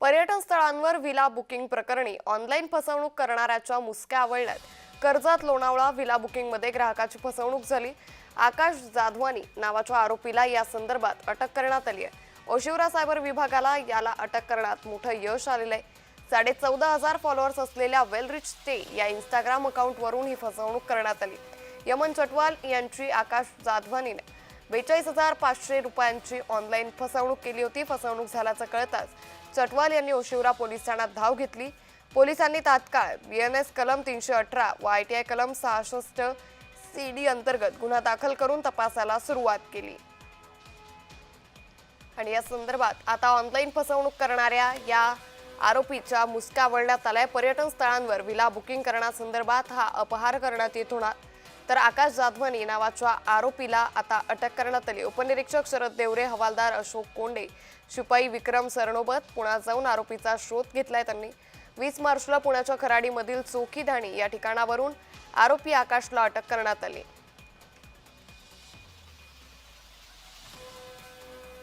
पर्यटन स्थळांवर villa booking प्रकरणी ऑनलाईन फसवणूक करणाऱ्याच्या मुसक्या आवळल्यात। कर्जत लोणावळा विला बुकिंगमध्ये ग्राहकाची फसवणूक झाली। आकाश जाधवानी नावाच्या आरोपीला या संदर्भात अटक करण्यात आली आहे। ओशिवरा सायबर विभागाला याला अटक करण्यात मोठं यश आलेलं आहे। 14,500 फॉलोअर्स असलेल्या वेल रिच स्टे या इंस्टाग्राम अकाउंटवरून ही फसवणूक करण्यात आली। यमन चटवाल यांची आकाश जाधवानीने 42,500 रुपयांची ऑनलाईन फसवणूक केली होती। फसवणूक झाल्याचं कळताच चटवाल यांनी ओशिवरा पोलीस ठाण्यात धाव घेतली। पोलिसांनी तात्काळ बीएनएस कलम 318 व आयटीआय कलम 66 सीडी अंतर्गत गुन्हा दाखल करून तपासाला सुरुवात केली। आणि या संदर्भात आता ऑनलाईन फसवणूक करणाऱ्या या आरोपीच्या मुसक्या वळण्यात आलाय। पर्यटन स्थळांवर विला बुकिंग करण्यासंदर्भात हा अपहार करण्यात येत होणार। तर आकाश जाधवानी नावाच्या आरोपीला आता अटक करण्यात आली। उपनिरीक्षक शरद देवरे, हवालदार अशोक कोंडे, शिपाई विक्रम सरनोबत पुण्यात जाऊन आरोपीचा शोध घेतलाय। त्यांनी 20 मार्चला पुण्याच्या खराडीमधील चोखीधाणी या ठिकाणावरून आरोपी आकाशला अटक करण्यात आली।